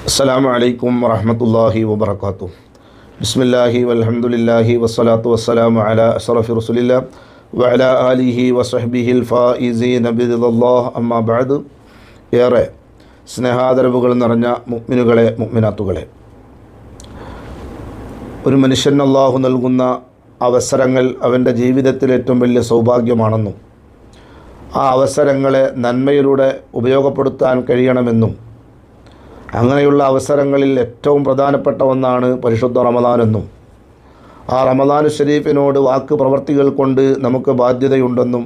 അസ്സലാമു അലൈക്കും വറഹ്മത്തുള്ളാഹി വബറകാതുഹു. ബിസ്മില്ലാഹി വൽഹംദുലില്ലാഹി വസ്സലാത്തു വസ്സലാമു അലാ അഷ്റഫി റസൂലില്ലാഹ് വഅലാ ആലിഹി വസഹ്ബിഹിൽ ഫായിസീന ബിറിദല്ലാഹ്. അമ്മാ ബഅദ്. ഏറെ സ്നേഹാദരവുകൾ നിറഞ്ഞ മുഅ്മിനുകളെ, മുഅ്മിനാത്തുകളെ, ഒരു മനുഷ്യൻ അല്ലാഹു നൽകുന്ന അവസരങ്ങൾ അവൻ്റെ ജീവിതത്തിൽ ഏറ്റവും വലിയ സൗഭാഗ്യമാണെന്നും ആ അവസരങ്ങളെ നന്മയിലൂടെ ഉപയോഗപ്പെടുത്താൻ കഴിയണമെന്നും അങ്ങനെയുള്ള അവസരങ്ങളിൽ ഏറ്റവും പ്രധാനപ്പെട്ട ഒന്നാണ് പരിശുദ്ധ റമദാനെന്നും ആ റമദാനു ശരീഫിനോട് വാക്ക് പ്രവർത്തികൾ കൊണ്ട് നമുക്ക് ബാധ്യതയുണ്ടെന്നും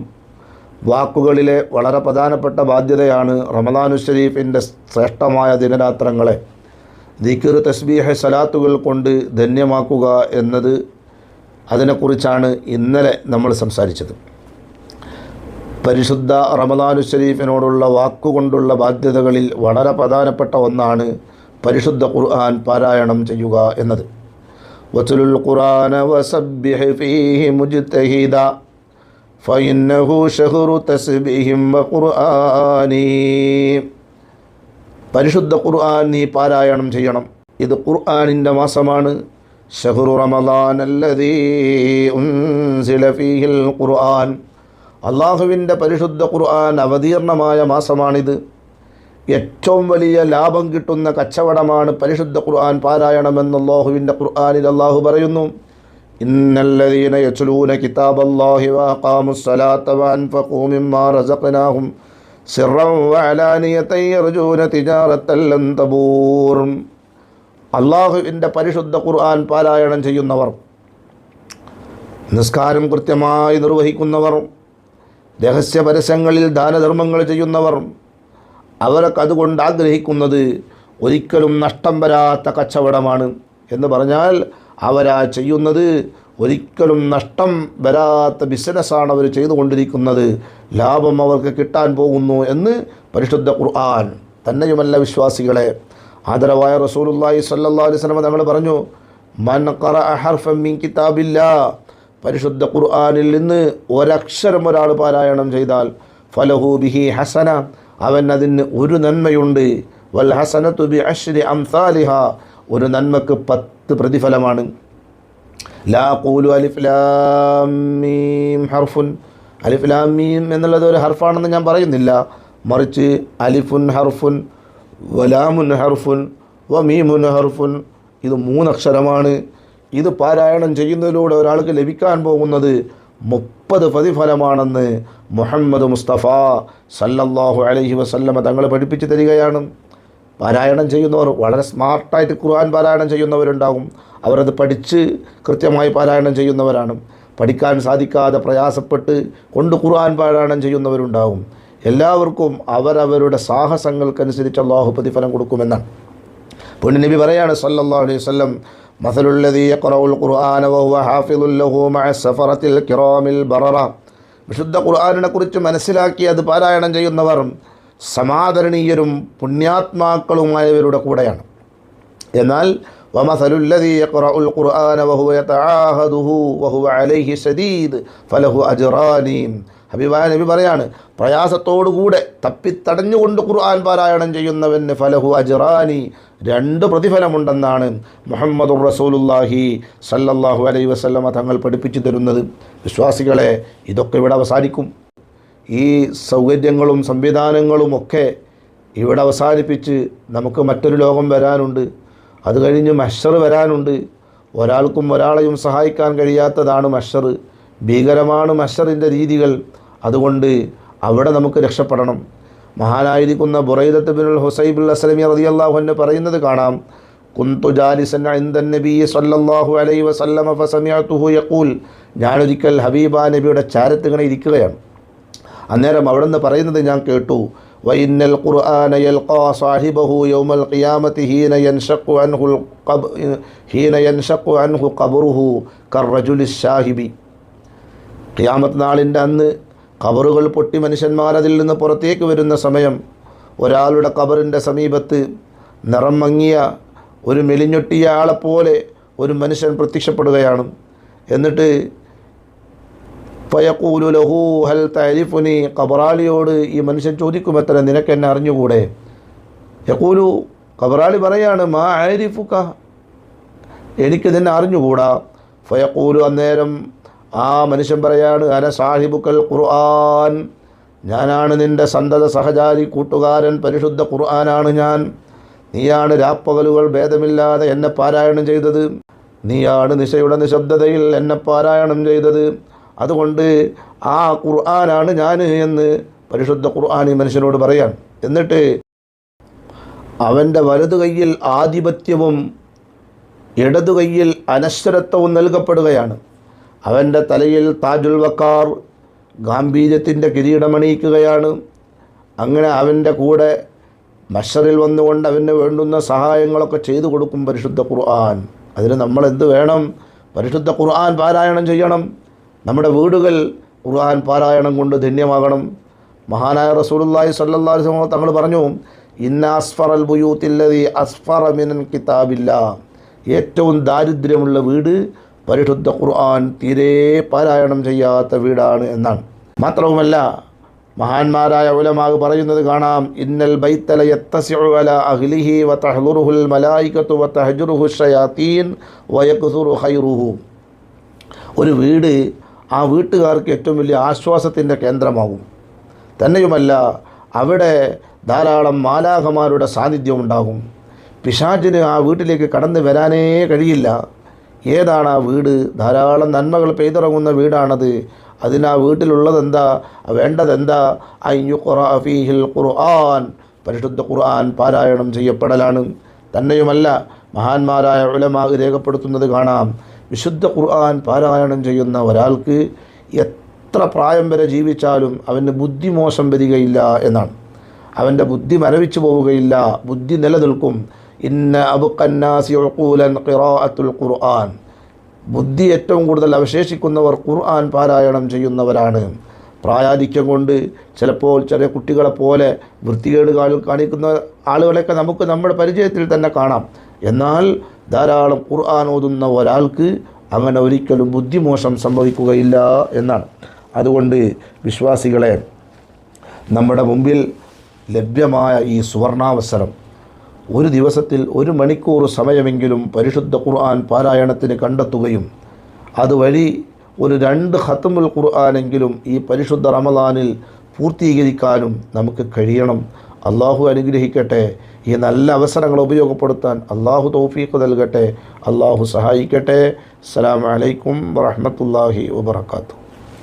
വാക്കുകളിലെ വളരെ പ്രധാനപ്പെട്ട ബാധ്യതയാണ് റമദാനു ശരീഫിൻ്റെ ശ്രേഷ്ഠമായ ദിനരാത്രങ്ങളെ ദിക്ർ, തസ്ബീഹ്, സലാത്തുകൾ കൊണ്ട് ധന്യമാക്കുക എന്നത്. അതിനെക്കുറിച്ചാണ് ഇന്നലെ നമ്മൾ സംസാരിച്ചത്. പരിശുദ്ധ റമദാനു ശരീഫിനോടുള്ള വാക്കുകൊണ്ടുള്ള ബാധ്യതകളിൽ വളരെ പ്രധാനപ്പെട്ട ഒന്നാണ് പരിശുദ്ധ ഖുർആൻ പാരായണം ചെയ്യുക എന്നത്. വതുലുൽ ഖുർആന വസബ്ബിഹ് ഫീഹി മുജ്തഹിദ ഫഇന്നഹു ശഹ്റു തസ്ബീഹിം വഖുർആനി. പരിശുദ്ധ ഖുർആൻ നീ പാരായണം ചെയ്യണം. ഇത് ഖുർആനിൻ്റെ മാസമാണ്. ശഹ്റു റമദാൻ അല്ലദീ ഉൻസില ഫീഹിൽ ഖുർആൻ. അള്ളാഹുവിൻ്റെ പരിശുദ്ധ ഖുർആൻ അവതീർണമായ മാസമാണിത്. ഏറ്റവും വലിയ ലാഭം കിട്ടുന്ന കച്ചവടമാണ് പരിശുദ്ധ ഖുർആൻ പാരായണമെന്ന് അള്ളാഹുവിൻ്റെ ഖുർആനിൽ അള്ളാഹു പറയുന്നു. ഇന്നല്ലദീന യത്ലൂന കിതാബല്ലാഹി വഅഖാമുസ്സലാത്ത വഅൻഫഖൂ മിമ്മാ റസഖ്നാഹും സിർറൻ വഅലാനിയതൻ യർജൂന തിജാറത്തൻ ലൻ തബൂർ. അള്ളാഹുവിൻ്റെ പരിശുദ്ധ ഖുർആൻ പാരായണം ചെയ്യുന്നവർ, നിസ്കാരം കൃത്യമായി നിർവഹിക്കുന്നവർ, രഹസ്യ പരസ്യങ്ങളിൽ ദാനധർമ്മങ്ങൾ ചെയ്യുന്നവർ, അവരൊക്കെ അതുകൊണ്ട് ആഗ്രഹിക്കുന്നത് ഒരിക്കലും നഷ്ടം വരാത്ത കച്ചവടമാണ്. എന്ന് പറഞ്ഞാൽ അവരാ ചെയ്യുന്നത് ഒരിക്കലും നഷ്ടം വരാത്ത ബിസിനസ്സാണ് അവർ ചെയ്തുകൊണ്ടിരിക്കുന്നത്. ലാഭം അവർക്ക് കിട്ടാൻ പോകുന്നു എന്ന് പരിശുദ്ധ ഖുർആൻ. തന്നെയുമല്ല വിശ്വാസികളെ, ആദരവായ റസൂലുള്ളാഹി സ്വല്ലല്ലാഹു അലൈഹി വസല്ലം തങ്ങൾ പറഞ്ഞു, മൻ ഖറഅ ഹർഫൻ മിൻ കിതാബില്ലാഹ്, പരിശുദ്ധ ഖുർആനിൽ നിന്ന് ഒരക്ഷരം ഒരാൾ പാരായണം ചെയ്താൽ ഫലഹു ബിഹി ഹസന, അവൻ അതിന് ഒരു നന്മയുണ്ട്. വൽ ഹസനതു ബി അശ്രി അംസാലിഹ, ഒരു നന്മക്ക് 10 പ്രതിഫലമാണ്. ലാ ഖൂലു അലിഫ് ലാം മീം ഹർഫുൻ, അലിഫ് ലാം മീം എന്നുള്ളത് ഒരു ഹർഫാണെന്ന് ഞാൻ പറയുന്നില്ല, മറിച്ച് അലിഫുൻ ഹർഫുൻ വലാമുൻ ഹർഫുൻ വമീമുൻ ഹർഫുൻ, ഇത് 3 അക്ഷരമാണ്. ഇത് പാരായണം ചെയ്യുന്നതിലൂടെ ഒരാൾക്ക് ലഭിക്കാൻ പോകുന്നത് 30 പ്രതിഫലമാണെന്ന് മുഹമ്മദ് മുസ്തഫ സല്ലല്ലാഹു അലൈഹി വസല്ലമ തങ്ങൾ പഠിപ്പിച്ചു തരികയാണ്. പാരായണം ചെയ്യുന്നവർ വളരെ സ്മാർട്ടായിട്ട് ഖുർആൻ പാരായണം ചെയ്യുന്നവരുണ്ടാകും. അവരത് പഠിച്ച് കൃത്യമായി പാരായണം ചെയ്യുന്നവരാണ്. പഠിക്കാൻ സാധിക്കാതെ പ്രയാസപ്പെട്ട് കൊണ്ട് ഖുർആൻ പാരായണം ചെയ്യുന്നവരുണ്ടാകും. എല്ലാവർക്കും അവരവരുടെ സാഹസങ്ങൾക്കനുസരിച്ച് അല്ലാഹു പ്രതിഫലം കൊടുക്കുമെന്നാണ് പുണ്യ നബി പറയാണ് സല്ലല്ലാഹു അലൈഹി വസല്ലം, മസലുല്ലദീ യഖറഉൽ ഖുർആന വഹുവ ഹാഫിളുൻ ലഹു മഅ സഫറത്തിൽ കിറാമിൽ ബററ. വിശുദ്ധ ഖുർആനിനെ കുറിച്ച് മനസ്സിലാക്കി അത് പാരായണം ചെയ്യുന്നവർ സമാദരണീയരും പുണ്യാത്മാക്കളുമായവരുടെ കൂടെയാണ്. എന്നാൽ വമസലുല്ലദീ യഖറഉൽ ഖുർആന വഹുവ യതആഹദുഹു വഹുവ അലൈഹി ശദീദ് ഫലഹു അജ്റാനി. ഹബീബായ നബി പറയാണ്, പ്രയാസത്തോടുകൂടെ തപ്പിത്തടഞ്ഞുകൊണ്ട് ഖുർആൻ പാരായണം ചെയ്യുന്നവന് ഫലഹു അജ്റാനി, 2 പ്രതിഫലമുണ്ടെന്നാണ് മുഹമ്മദുർ റസൂലുള്ളാഹി സല്ലല്ലാഹു അലൈഹി വസല്ലമ തങ്ങൾ പഠിപ്പിച്ചു തരുന്നത്. വിശ്വാസികളെ, ഇതൊക്കെ ഇവിടെ അവസാനിക്കും. ഈ സൗകര്യങ്ങളും സംവിധാനങ്ങളും ഒക്കെ ഇവിടെ അവസാനിപ്പിച്ച് നമുക്ക് മറ്റൊരു ലോകം വരാനുണ്ട്. അത് കഴിഞ്ഞ് മഹ്ശർ വരാനുണ്ട്. ഒരാൾക്കും ഒരാളെയും സഹായിക്കാൻ കഴിയാത്തതാണ് മഹ്ശർ. ഭീകരമാണ് മഹ്ശറിൻ്റെ രീതികൾ. അതുകൊണ്ട് അവിടെ നമുക്ക് രക്ഷപ്പെടണം. മഹാനായിരിക്കുന്ന ബുറൈദത്ത് ബിനുൽ ഹുസൈബുൽ അസ്ലമി റളിയല്ലാഹു അൻഹു പറയുന്നത് കാണാം, കുന്തു ജാലിസൻ ഇൻദൻ നബി സല്ലല്ലാഹു അലൈഹി വസല്ലമ ഫസമിഅതുഹു യഖൂൽ, ഞാനൊരിക്കൽ ഹബീബ നബിയുടെ ചാരത്ത് ഇങ്ങനെ ഇരിക്കുകയാണ്. അന്നേരം അവിടെ നിന്ന് പറയുന്നത് ഞാൻ കേട്ടു, വഇന്നൽ ഖുർആന യൽഖാ സാഹിബഹു യൗമൽ ഖിയാമത്തി ഹീന യൻഷഖു അൻഹു ഖബ്റുഹു കർറജുലിശ് ശാഹിബി. ഖിയാമത്ത് നാളിൻ്റെ അന്ന് ഖബറുകൾ പൊട്ടി മനുഷ്യന്മാരതിൽ നിന്ന് പുറത്തേക്ക് വരുന്ന സമയം ഒരാളുടെ ഖബറിൻ്റെ സമീപത്ത് നിറം മങ്ങിയ ഒരു മെലിഞ്ഞൊട്ടിയ ആളെപ്പോലെ ഒരു മനുഷ്യൻ പ്രത്യക്ഷപ്പെടുകയാണ്. എന്നിട്ട് ഫയഖൂലു ലഹു ഹൽ തഅരിഫുനി, ഖബറാളിയോട് ഈ മനുഷ്യൻ ചോദിക്കുമത്ര, നിനക്കെന്നെ അറിഞ്ഞുകൂടെ? യഖൂലു ഖബറാളി പറയാണ് മാ ആരിഫുക, എനിക്ക് നിന്നെ അറിഞ്ഞുകൂടാ. ഫയഖൂലു, അന്നേരം ആ മനുഷ്യൻ പറയാണ് അന സാഹിബുക്കൽ ഖുർആൻ, ഞാനാണ് നിൻ്റെ സന്തത സഹചാരി കൂട്ടുകാരൻ, പരിശുദ്ധ ഖുർആനാണ് ഞാൻ. നീയാണ് രാപ്പകലുകൾ ഭേദമില്ലാതെ എന്നെ പാരായണം ചെയ്തത്, നീയാണ് നിശയുടെ നിശബ്ദതയിൽ എന്നെ പാരായണം ചെയ്തത്, അതുകൊണ്ട് ആ ഖുർആനാണ് ഞാൻ എന്ന് പരിശുദ്ധ ഖുർആൻ ഈ മനുഷ്യനോട് പറയാൻ. എന്നിട്ട് അവൻ്റെ വലതു കൈയിൽ ആധിപത്യവും ഇടതു കൈയിൽ അനശ്വരത്വവും നൽകപ്പെടുകയാണ്. അവൻ്റെ തലയിൽ താജുൽ വക്കാർ, ഗാംഭീര്യത്തിൻ്റെ കിരീടമണിയിക്കുകയാണ്. അങ്ങനെ അവൻ്റെ കൂടെ മഷറിൽ വന്നുകൊണ്ട് അവന് വേണ്ടുന്ന സഹായങ്ങളൊക്കെ ചെയ്തു കൊടുക്കും പരിശുദ്ധ ഖുർആൻ. അതിന് നമ്മളെന്ത് വേണം? പരിശുദ്ധ ഖുർആൻ പാരായണം ചെയ്യണം. നമ്മുടെ വീടുകൾ ഖുർആൻ പാരായണം കൊണ്ട് ധന്യമാകണം. മഹാനായ റസൂലുള്ളാഹി സ്വല്ലല്ലാഹു അലൈഹി വസല്ലം തങ്ങൾ പറഞ്ഞു, ഇന്ന അസ്ഫറൽ ബുയൂത്തില്ലദീ അസ്ഫറ മിനൽ കിതാബില്ലാ, ഏറ്റവും ദാരിദ്ര്യമുള്ള വീട് പരിശുദ്ധ ഖുർആൻ തീരെ പാരായണം ചെയ്യാത്ത വീടാണ് എന്നാണ്. മാത്രവുമല്ല മഹാന്മാരായ ഉലമാ പറയുന്നത് കാണാം, ഇന്നൽ ബൈത്തല യത്തസിഉ അലാ അഹ്ലിഹി വതഹ്ളുറുഹുൽ മലായികതു വതഹ്ജുറുഹു ശയാതീൻ വയക്സുറു ഖൈറുഹു. ഒരു വീട് ആ വീട്ടുകാർക്ക് ഏറ്റവും വലിയ ആശ്വാസത്തിൻ്റെ കേന്ദ്രമാകും. തന്നെയുമല്ല അവിടെ ധാരാളം മാലാഖമാരുടെ സാന്നിധ്യം ഉണ്ടാകും. പിശാചിന് ആ വീട്ടിലേക്ക് കടന്നു വരാനേ കഴിയില്ല. ഏതാണ് ആ വീട്? ധാരാളം നന്മകൾ പെയ്തിറങ്ങുന്ന വീടാണത്. അതിനാ വീട്ടിലുള്ളതെന്താ, വേണ്ടതെന്താ? അയ്യുഖറഅ ഫീഹിൽ ഖുർആൻ, പരിശുദ്ധ ഖുർആൻ പാരായണം ചെയ്യപ്പെടലാണ്. തന്നെയുമല്ല മഹാന്മാരായ ഉലമാ രേഖപ്പെടുത്തുന്നത് കാണാം, വിശുദ്ധ ഖുർആൻ പാരായണം ചെയ്യുന്ന ഒരാൾക്ക് എത്ര പ്രായം വരെ ജീവിച്ചാലും അവന് ബുദ്ധിമോശം വരികയില്ല എന്നാണ്. അവൻ്റെ ബുദ്ധി മരവിച്ചു പോവുകയില്ല, ബുദ്ധി നിലനിൽക്കും. ഇന്ന അബുഖന്നാസി ഉഖൂലൻ ഖിറാഅത്തുൽ ഖുർആൻ, ബുദ്ധി ഏറ്റവും കൂടുതൽ അവശേഷിക്കുന്നവർ ഖുർആൻ പാരായണം ചെയ്യുന്നവരാണ്. പ്രായാധിക്യം കൊണ്ട് ചിലപ്പോൾ ചെറിയ കുട്ടികളെപ്പോലെ വൃത്തികേട് കാണിക്കുന്ന ആളുകളെയൊക്കെ നമുക്ക് നമ്മുടെ പരിചയത്തിൽ തന്നെ കാണാം. എന്നാൽ ധാരാളം ഖുർആൻ ഓതുന്ന ഒരാൾക്ക് അങ്ങനെ ഒരിക്കലും ബുദ്ധിമോശം സംഭവിക്കുകയില്ല എന്നാണ്. അതുകൊണ്ട് വിശ്വാസികളെ, നമ്മുടെ മുമ്പിൽ ലഭ്യമായ ഈ സുവർണാവസരം, ഒരു ദിവസത്തിൽ 1 മണിക്കൂർ സമയമെങ്കിലും പരിശുദ്ധ ഖുർആൻ പാരായണത്തിന് കണ്ടെത്തുകയും അതുവഴി ഒരു 2 ഖത്മുൽ ഖുർആനെങ്കിലും ഈ പരിശുദ്ധ റമദാനിൽ പൂർത്തീകരിക്കാനും നമുക്ക് കഴിയണം. അള്ളാഹു അനുഗ്രഹിക്കട്ടെ. ഈ നല്ല അവസരങ്ങൾ ഉപയോഗപ്പെടുത്താൻ അള്ളാഹു തൗഫീഖ് നൽകട്ടെ. അള്ളാഹു സഹായിക്കട്ടെ. അസ്സലാമു അലൈക്കും വറഹ്മത്തുള്ളാഹി വബറകാതുഹു.